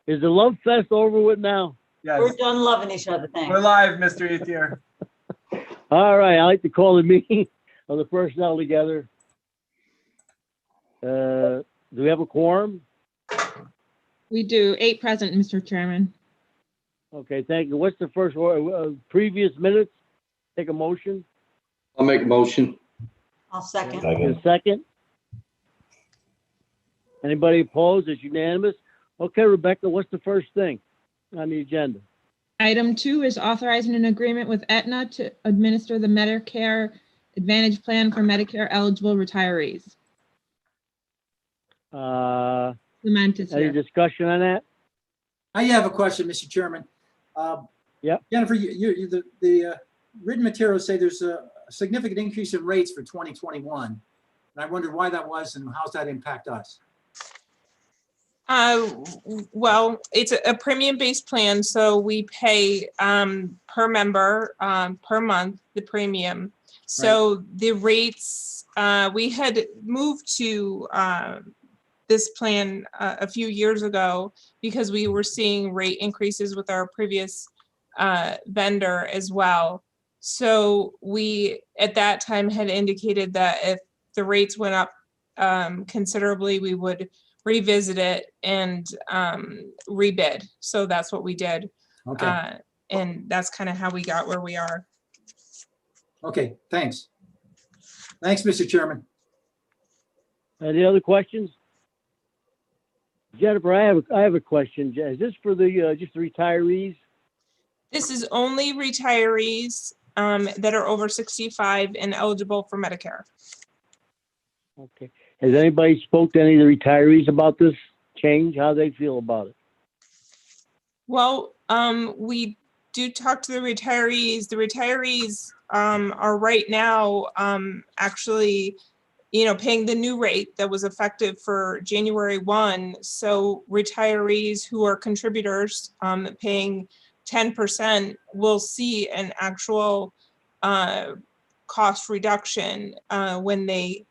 Is the love fest over with now? Yes, We're done loving each other, we're thanks. live, Mr. Ethier. All right, I'd like to call the meeting of the personnel together. Do we have a quorum? We do 8 present, Mr. Chairman. Okay, thank you. What's the first previous minutes? Take a motion. I'll make a motion. I'll second. A second. Anybody opposed? It's unanimous. Okay, Rebecca, what's the first thing on the agenda? Item 2 is authorizing an agreement with Aetna to administer the Medicare Advantage Plan for Medicare eligible retirees. Clement is Any here. discussion on that? I have a question, Mr. Chairman. Yep. Jennifer, the written materials say there's a significant increase in rates for 2021. And I wondered why that was and how's that impact us? Well, it's a premium-based plan, so we pay per member per month the premium. So the rates, we had moved to this plan a few years ago because we were seeing rate increases with our previous vendor as well. So we at that time had indicated that if the rates went up considerably, we would revisit it and rebid. So that's what we did. Okay, And that's kind of how we got where we are. okay, thanks. Thanks, Mr. Chairman. Any other questions? Jennifer, I have a question. Is this for the just the retirees? This is only retirees that are over 65 and eligible for Medicare. Okay. Has anybody spoke to any of the retirees about this change? How they feel about it? Well, we do talk to the retirees. The retirees are right now actually, paying the new rate that was effective for January 1. So retirees who are contributors paying 10% will see an actual cost reduction when we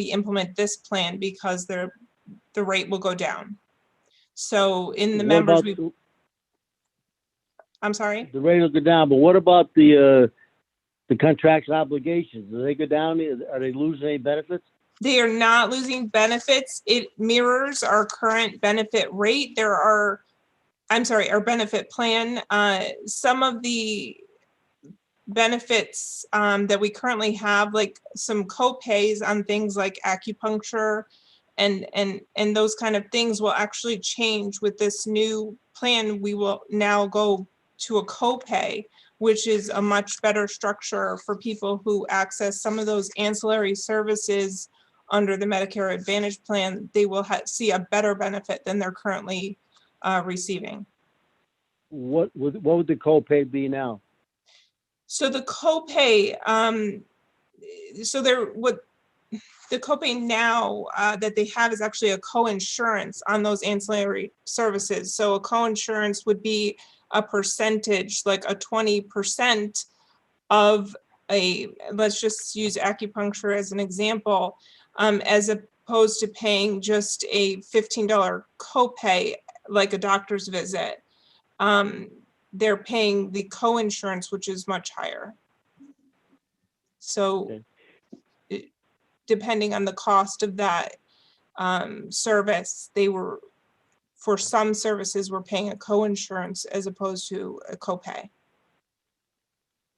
implement this plan, because the rate will go down. So in the members, I'm sorry? The rate will go down, but what about the contracts and obligations? Do they go down? Are they losing any benefits? They are not losing benefits. It mirrors our current benefit rate. Our benefit plan. Some of the benefits that we currently have, like some co-pays on things like acupuncture and those kind of things, will actually change with this new plan. We will now go to a co-pay, which is a much better structure for people who access some of those ancillary services under the Medicare Advantage plan. They will see a better benefit than they're currently receiving. What would the copay be now? So the copay, the copay now that they have is actually a co-insurance on those ancillary services. So a co-insurance would be a percentage, like a 20% of let's just use acupuncture as an example, as opposed to paying just a $15 copay like a doctor's visit. They're paying the co-insurance, which is much higher. So depending on the cost of that service, for some services, we're paying a co-insurance as opposed to a copay.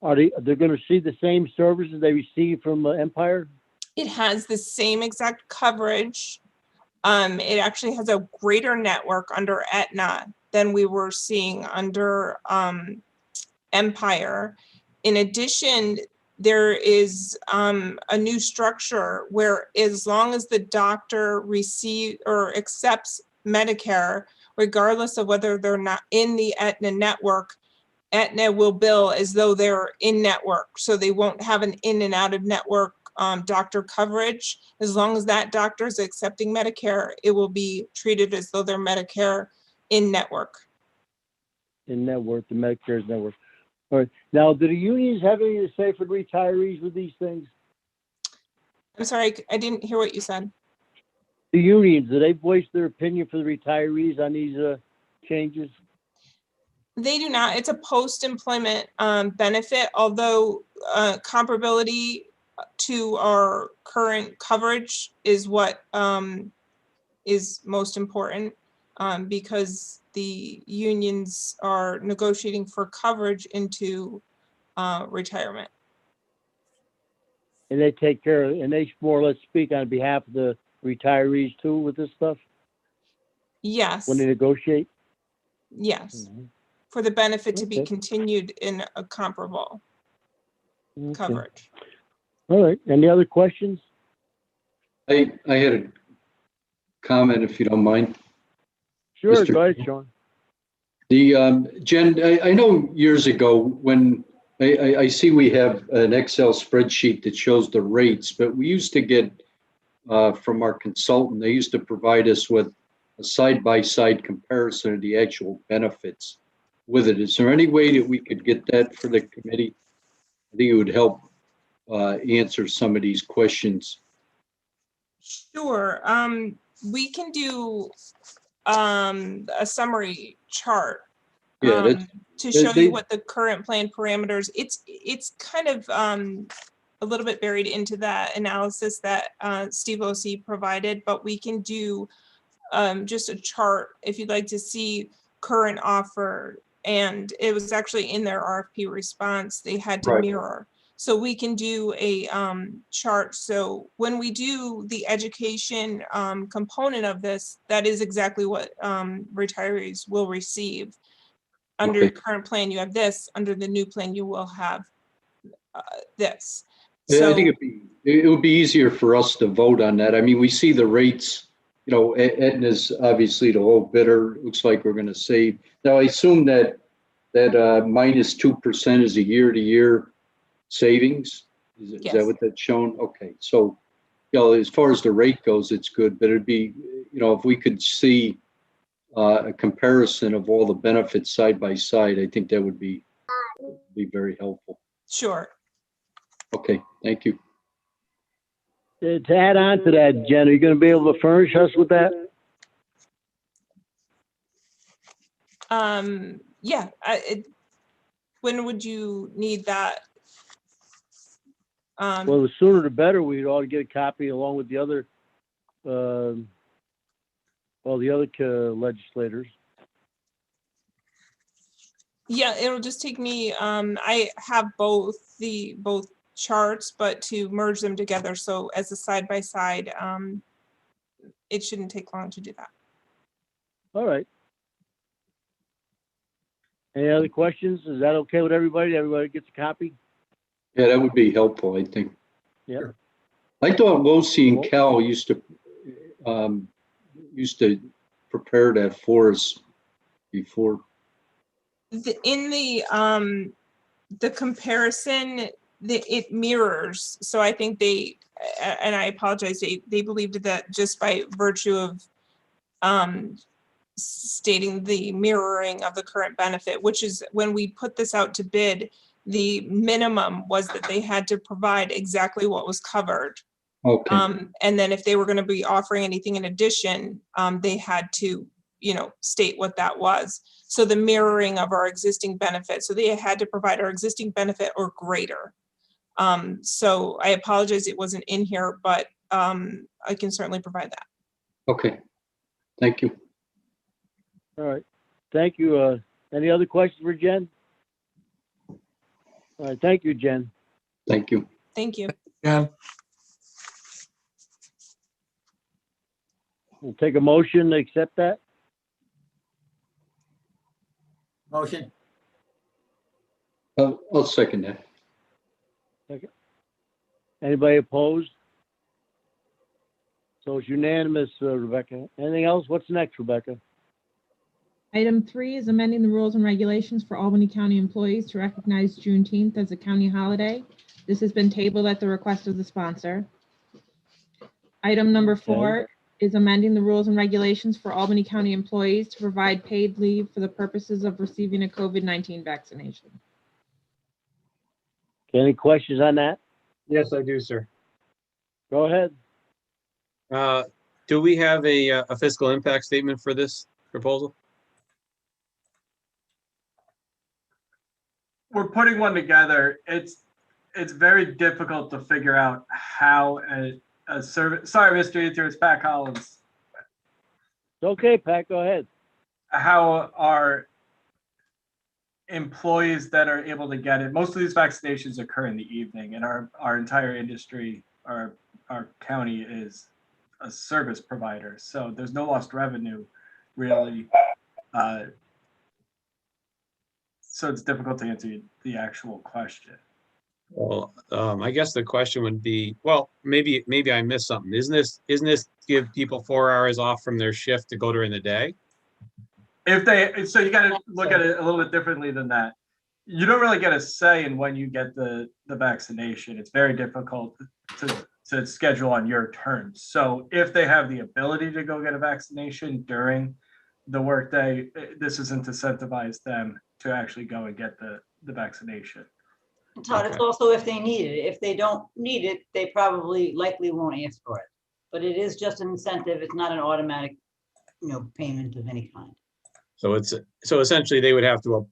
They're going to see the same services they receive from Empire? It has the same exact coverage. It actually has a greater network under Aetna than we were seeing under Empire. In addition, there is a new structure where, as long as the doctor receives or accepts Medicare, regardless of whether they're not in the Aetna network, Aetna will bill as though they're in network. So they won't have an in and out of network doctor coverage. As long as that doctor is accepting Medicare, it will be treated as though they're Medicare in network. In network, the Medicare's network. All right. Now, do the unions have anything to say for the retirees with these things? I'm sorry, I didn't hear what you said. The unions, do they voice their opinion for the retirees on these changes? They do not. It's a post-employment benefit, although comparability to our current coverage is what is most important, because the unions are negotiating for coverage into retirement. And they take care of, and they more or less speak on behalf of the retirees too with this stuff Yes, when they negotiate? yes, for the benefit to be Okay. continued in a comparable Okay. coverage. All right. Any other questions? I had a comment, if you don't mind. Sure, Mr. go ahead, Sean. Jen, I know years ago when I see we have an Excel spreadsheet that shows the rates, but we used to get from our consultant, they used to provide us with a side-by-side comparison of the actual benefits with it. Is there any way that we could get that for the committee? I think it would help answer some of these questions. Sure, we can do a summary chart Yeah, that's, to show they- you what the current plan parameters. It's kind of a little bit buried into that analysis that Steve O.C. provided, but we can do just a chart if you'd like to see current offer. And it was actually in their RFP response, they had to Right. mirror. So we can do a chart. So when we do the education component of this, that is exactly what retirees will receive. Under your Okay. current plan, you have this. Under the new plan, you will have this. I think So it would be easier for us to vote on that. I mean, we see the rates, you know, Aetna's obviously the low bidder. Looks like we're going to save. Now, I assume that minus 2% is a year-to-year savings. Is that Yes. what that's shown? Okay, so, you know, as far as the rate goes, it's good, but it'd be, you know, if we could see a comparison of all the benefits side by side, I think that would be very helpful. sure. Okay, thank you. To add on to that, Jen, are you going to be able to furnish us with that? Yeah, when would you need that? Well, the sooner the better. We'd ought to get a copy along with the other, the other legislators. Yeah, it'll just take me, I have both charts, but to merge them together, so as a side by side, it shouldn't take long to do that. All right. Any other questions? Is that okay with everybody? Everybody gets a copy? Yeah, that would be helpful, I think. Yeah. I thought Losi and Cal used to prepare that for us before. In the comparison, it mirrors, so I think they, and I apologize, they believed that just by virtue of stating the mirroring of the current benefit, which is when we put this out to bid, the minimum was that they had to provide exactly what was covered. Okay, And then if they were going to be offering anything in addition, they had to, you know, state what that was. So the mirroring of our existing benefit. So they had to provide our existing benefit or greater. So I apologize it wasn't in here, but I can certainly provide that. okay. Thank you. All right. Thank you. Any other questions for Jen? All right. Thank you, Jen. Thank you. Thank you. Jen, We'll take a motion to accept that. Motion, I'll second that. Anybody opposed? So it's unanimous, Rebecca. Anything else? What's next, Rebecca? Item 3 is amending the rules and regulations for Albany County employees to recognize Juneteenth as a county holiday. This has been tabled at the request of the sponsor. Item number 4 is amending the rules and regulations for Albany County employees to provide paid leave for the purposes of receiving a COVID-19 vaccination. Any questions on that? yes, I do, sir. Go ahead. Do we have a fiscal impact statement for this proposal? we're putting one together. It's very difficult to figure out how a service. Sorry, Mr. Ether, it's Pat Collins. It's okay, Pat, go ahead. How are employees that are able to get it? Most of these vaccinations occur in the evening, and our entire industry, our county is a service provider, so there's no lost revenue, really. So it's difficult to answer the actual question. Well, I guess the question would be, well, maybe I missed something. Isn't this give people 4 hours off from their shift to go during the day? So you got to look at it a little bit differently than that. You don't really get a say in when you get the vaccination. It's very difficult to schedule on your terms. So if they have the ability to go get a vaccination during the workday, this isn't to incentivize them to actually go and get the vaccination. Todd, it's also if they need it. If they don't need it, they probably likely won't ask for it. But it is just an incentive. It's not an automatic, payment of any kind. So essentially they would have to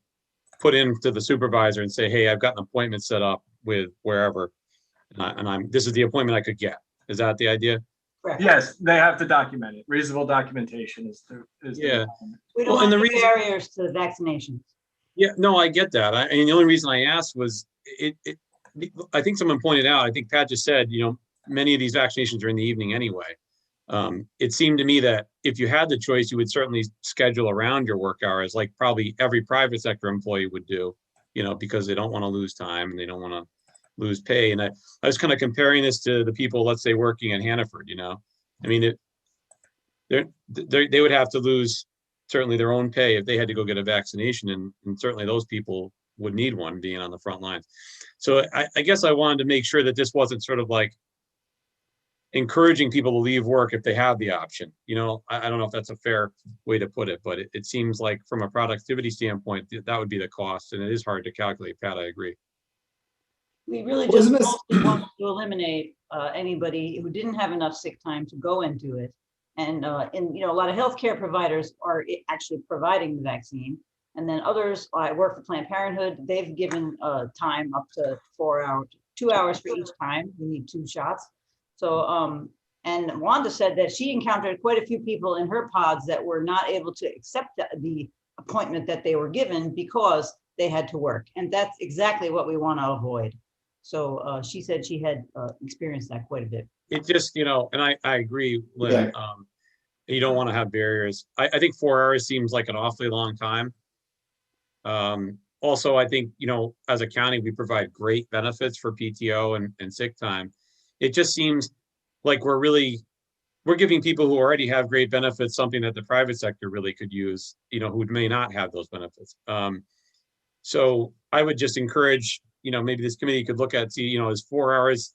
put in to the supervisor and say, hey, I've got an appointment set up with wherever, and this is the appointment I could get. Is that the idea? Correct. Yes, they have to document it. Reasonable documentation is Yeah. We don't Well, and want the any barriers to vaccinations. Yeah, no, I get that. And the only reason I asked was I think someone pointed out, I think Pat just said, many of these vaccinations are in the evening anyway. It seemed to me that if you had the choice, you would certainly schedule around your work hours, like probably every private sector employee would do, because they don't want to lose time and they don't want to lose pay. And I was kind of comparing this to the people, let's say, working at Hannaford, I mean, they would have to lose certainly their own pay if they had to go get a vaccination. And certainly those people would need one being on the front lines. So I guess I wanted to make sure that this wasn't sort of like encouraging people to leave work if they have the option. I don't know if that's a fair way to put it, but it seems like from a productivity standpoint, that would be the cost, and it is hard to calculate, Pat, I agree. We really just mostly wanted to eliminate anybody who didn't have enough sick time to go into it. And a lot of healthcare providers are actually providing the vaccine. And then others, I work for Planned Parenthood, they've given time up to 4 hours, 2 hours for each time. We need 2 shots. So, and Wanda said that she encountered quite a few people in her pods that were not able to accept the appointment that they were given because they had to work. And that's exactly what we want to avoid. So she said she had experienced that quite a bit. It just, and I agree, Lynn, you don't want to have barriers. I think 4 hours seems like an awfully long time. Also, I think, as a county, we provide great benefits for PTO and sick time. It just seems like we're giving people who already have great benefits something that the private sector really could use, who may not have those benefits. So I would just encourage, maybe this committee could look at, see, is 4 hours,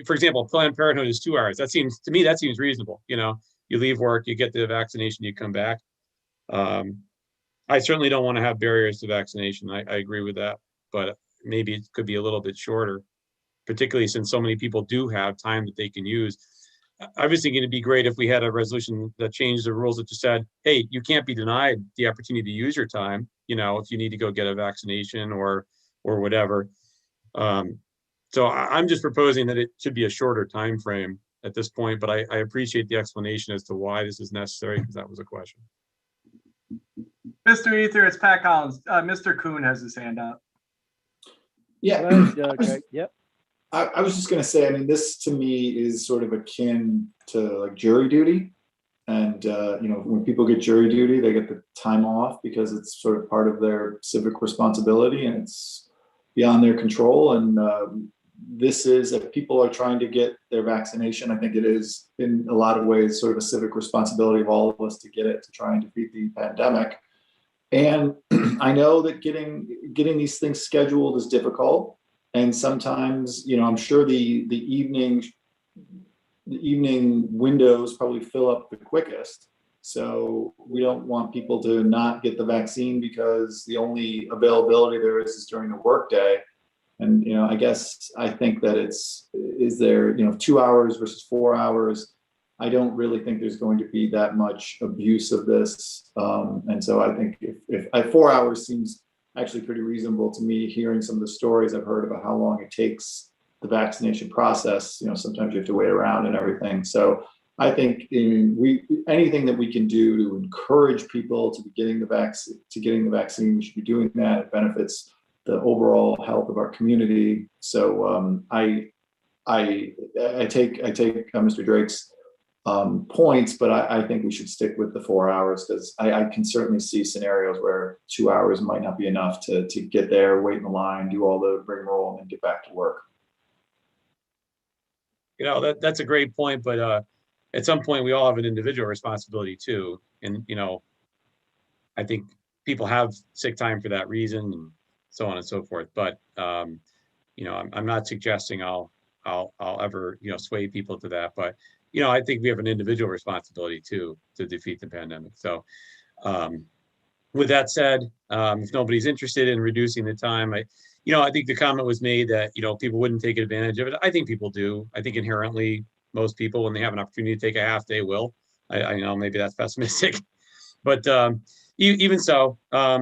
for example, Planned Parenthood is 2 hours. That seems reasonable. You leave work, you get the vaccination, you come back. I certainly don't want to have barriers to vaccination. I agree with that, but maybe it could be a little bit shorter, particularly since so many people do have time that they can use. I was thinking it'd be great if we had a resolution that changed the rules that just said, hey, you can't be denied the opportunity to use your time, if you need to go get a vaccination or whatever. So I'm just proposing that it should be a shorter time frame at this point, but I appreciate the explanation as to why this is necessary, because that was a question. Mr. Ether, it's Pat Collins. Mr. Kuhn has his hand up. Yeah. Greg. Yep. I was just going to say, this to me is sort of akin to like jury duty. And, when people get jury duty, they get the time off because it's sort of part of their civic responsibility and it's beyond their control. And this is, if people are trying to get their vaccination, I think it is in a lot of ways sort of a civic responsibility of all of us to get it, to try and defeat the pandemic. And I know that getting these things scheduled is difficult. And sometimes, I'm sure the evening windows probably fill up the quickest. So we don't want people to not get the vaccine because the only availability there is during the workday. And, I think that is there 2 hours versus 4 hours. I don't really think there's going to be that much abuse of this. And so I think if 4 hours seems actually pretty reasonable to me, hearing some of the stories I've heard about how long it takes the vaccination process. Sometimes you have to wait around and everything. So I think anything that we can do to encourage people to be getting the vaccine, we should be doing that. It benefits the overall health of our community. So I take Mr. Drake's points, but I think we should stick with the 4 hours, because I can certainly see scenarios where 2 hours might not be enough to get there, wait in the line, do all the rigmarole, and then get back to work. That's a great point, but at some point we all have an individual responsibility too. And, I think people have sick time for that reason and so on and so forth. But, I'm not suggesting I'll ever, sway people to that. But, I think we have an individual responsibility too to defeat the pandemic. So with that said, if nobody's interested in reducing the time, I think the comment was made that, people wouldn't take advantage of it. I think people do. I think inherently most people, when they have an opportunity to take a half day, will. I know maybe that's pessimistic, but even so, I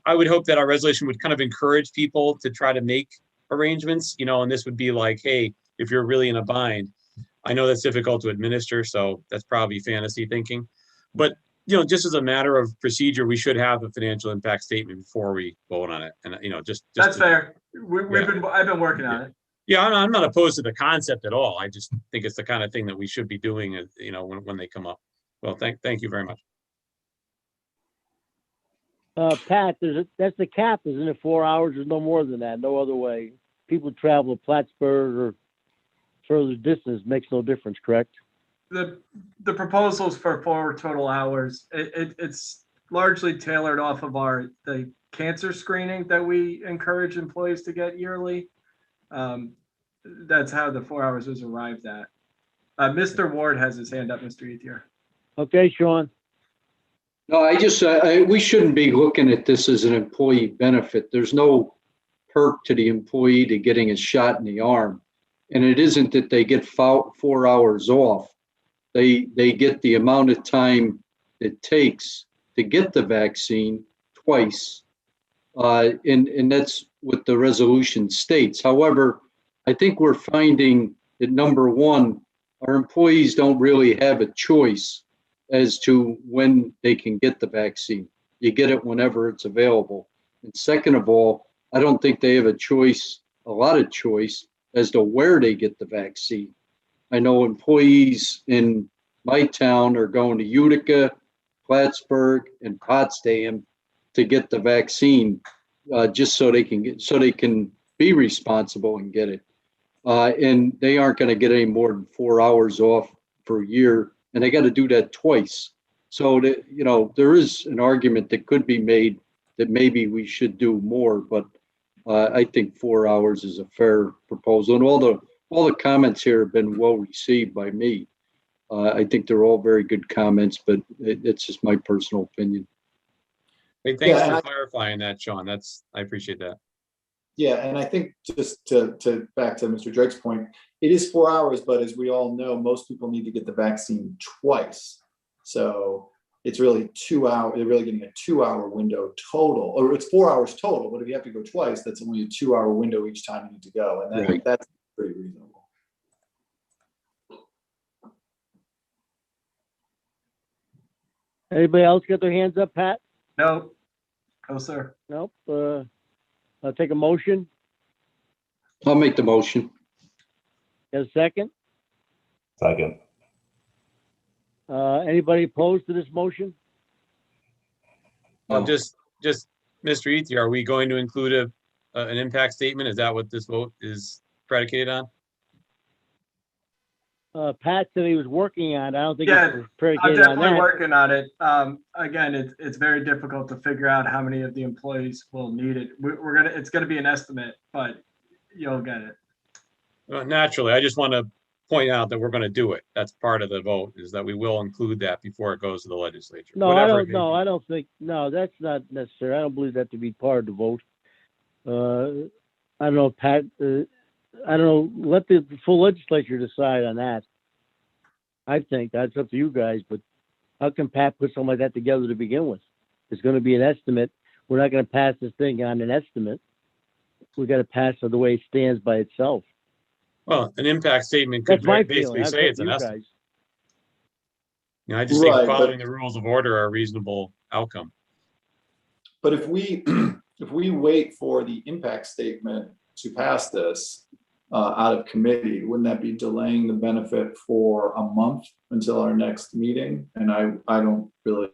would hope that our resolution would kind of encourage people to try to make arrangements, and this would be like, hey, if you're really in a bind, I know that's difficult to administer, so that's probably fantasy thinking, but just as a matter of procedure, we should have a financial impact statement before we vote on it. And, That's fair. I've been working on it. Yeah, I'm not opposed to the concept at all. I just think it's the kind of thing that we should be doing, when they come up. Well, thank you very much. Pat, that's the cap, isn't it? 4 hours or no more than that, no other way. People travel to Plattsburgh or further distance, makes no difference, correct? The proposals for 4 total hours, it's largely tailored off of the cancer screening that we encourage employees to get yearly. That's how the 4 hours was arrived at. Mr. Ward has his hand up, Mr. Ethier. Okay, Sean. No, we shouldn't be looking at this as an employee benefit. There's no perk to the employee to getting a shot in the arm. And it isn't that they get 4 hours off. They get the amount of time it takes to get the vaccine twice. And that's what the resolution states. However, I think we're finding that, number one, our employees don't really have a choice as to when they can get the vaccine. You get it whenever it's available. And second of all, I don't think they have a lot of choice as to where they get the vaccine. I know employees in my town are going to Utica, Plattsburgh, and Potsdam to get the vaccine, just so they can be responsible and get it. And they aren't going to get any more than 4 hours off per year, and they got to do that twice. So that, there is an argument that could be made that maybe we should do more, but I think 4 hours is a fair proposal, and all the comments here have been well received by me. I think they're all very good comments, but it's just my personal opinion. Hey, thanks for clarifying that, Sean. I appreciate that. Yeah, and I think just to back to Mr. Drake's point, it is 4 hours, but as we all know, most people need to get the vaccine twice. So it's really 2 hours. They're really getting a 2 hour window total, or it's 4 hours total. But if you have to go twice, that's only a 2 hour window each time you need to go, and that's pretty reasonable. Anybody else got their hands up, Pat? No. No, sir. Nope. I'll take a motion. I'll make the motion. Got a second? Second. Anybody opposed to this motion? Just Mr. Ethier, are we going to include an impact statement? Is that what this vote is predicated on? Pat said he was working on it. I don't think Yeah, it's I'm predicated on definitely that. working on it. Again, it's very difficult to figure out how many of the employees will need it. It's gonna be an estimate, but you'll get it. Naturally, I just want to point out that we're going to do it. That's part of the vote, is that we will include that before it goes to the legislature. No, I don't know. I don't think, no, that's not necessary. I don't believe that to be part of the vote. I don't know, Pat, I don't know, let the full legislature decide on that. I think that's up to you guys, but how can Pat put something like that together to begin with? It's going to be an estimate. we're not gonna pass this thing on an estimate. We gotta pass it the way it stands by itself. Well, an impact statement could That's my basically feeling. I've say heard it's an you estimate. guys. You know, I just think Right, but- following the rules of order are a reasonable outcome. But if we, if we wait for the impact statement to pass this out of committee, wouldn't that be delaying the benefit for a month until our next meeting? And I don't really,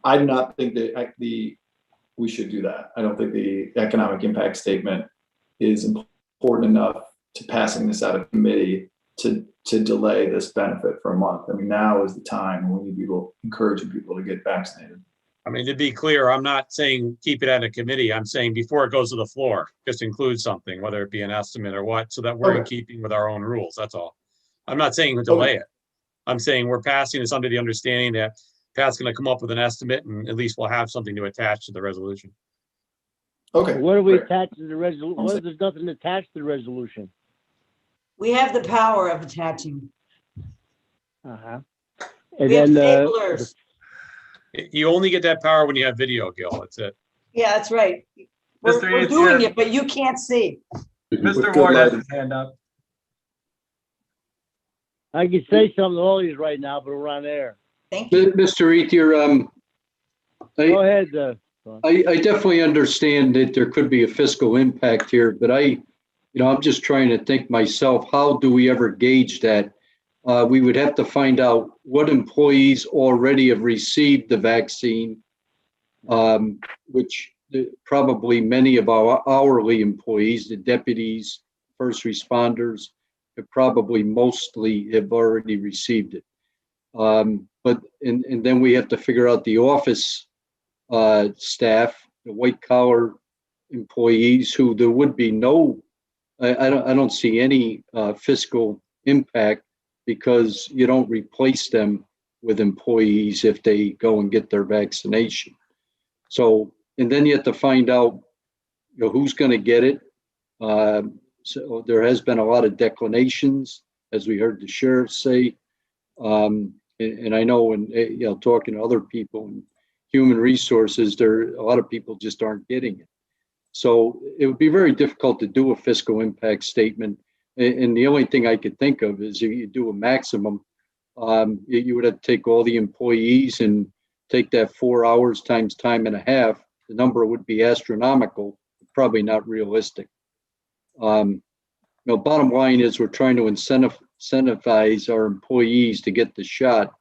I do not think that we should do that. I don't think the economic impact statement is important enough to passing this out of committee to delay this benefit for a month. I mean, now is the time when we need people, encouraging people to get vaccinated. I mean, to be clear, I'm not saying keep it at a committee. I'm saying before it goes to the floor, just include something, whether it be an estimate or what, so that we're in Okay. keeping with our own rules. That's all. I'm not saying delay it. I'm saying we're passing this under the understanding that Pat's going to come up with an estimate, and at least we'll have something to attach to the resolution. Okay. What do we great. attach to the resolution? What if there's nothing attached to the resolution? We have the power of attaching. Uh-huh. And We have then, tablers. You only get that power when you have video, Gil. That's it. Yeah, that's right. We're Mr. Yates, doing yeah. it, but you can't see. Mr. Good Ward has lighting. his hand up. I can say something to all these right now, but we're on air. Thank you. Mr. Ethier, Go ahead, I definitely understand that there could be a fiscal impact here, but I'm just trying to think myself, how do we ever gauge that? We would have to find out what employees already have received the vaccine, which probably many of our hourly employees, the deputies, first responders, have probably mostly have already received it. But then we have to figure out the office staff, the white collar employees, who there would be no, I don't see any fiscal impact, because you don't replace them with employees if they go and get their vaccination. So, and then you have to find out, who's going to get it. So there has been a lot of declinations, as we heard the sheriff say. And I know when, talking to other people in human resources, a lot of people just aren't getting it. So it would be very difficult to do a fiscal impact statement. And the only thing I could think of is if you do a maximum, you would have to take all the employees and take that 4 hours times time and a half. The number would be astronomical, probably not realistic. Bottom line is we're trying to incentivize our employees to get the shot.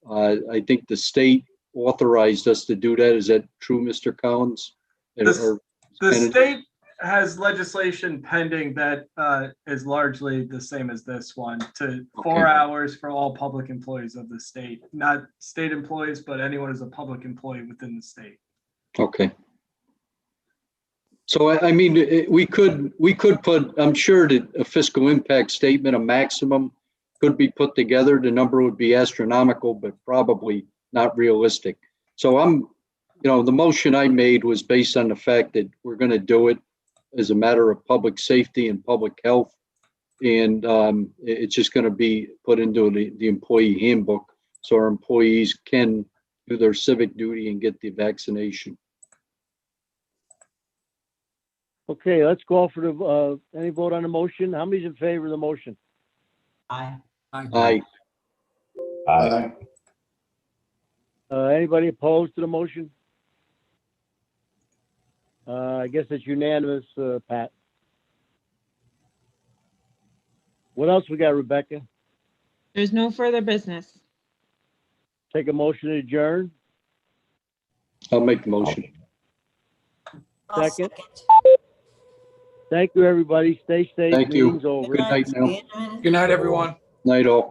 I think the state authorized us to do that. Is that true, Mr. Collins? The state has legislation pending that is largely the same as this one, to 4 hours for all public employees of the state, not state employees, but anyone who's a public employee within the state. Okay. So, I mean, we could put, I'm sure that a fiscal impact statement, a maximum, could be put together. The number would be astronomical, but probably not realistic. So the motion I made was based on the fact that we're going to do it as a matter of public safety and public health. And it's just going to be put into the employee handbook, so our employees can do their civic duty and get the vaccination. Okay, let's go for the, any vote on the motion? How many's in favor of the motion? Aye. Aye. Aye. Anybody opposed to the motion? I guess it's unanimous, Pat. What else we got, Rebecca? There's no further business. Take a motion to adjourn. I'll make the motion. I'll Second. Thank you, everybody. Stay safe. Thank you. Meeting's over. Good night now. Good Good night, everyone. Night all.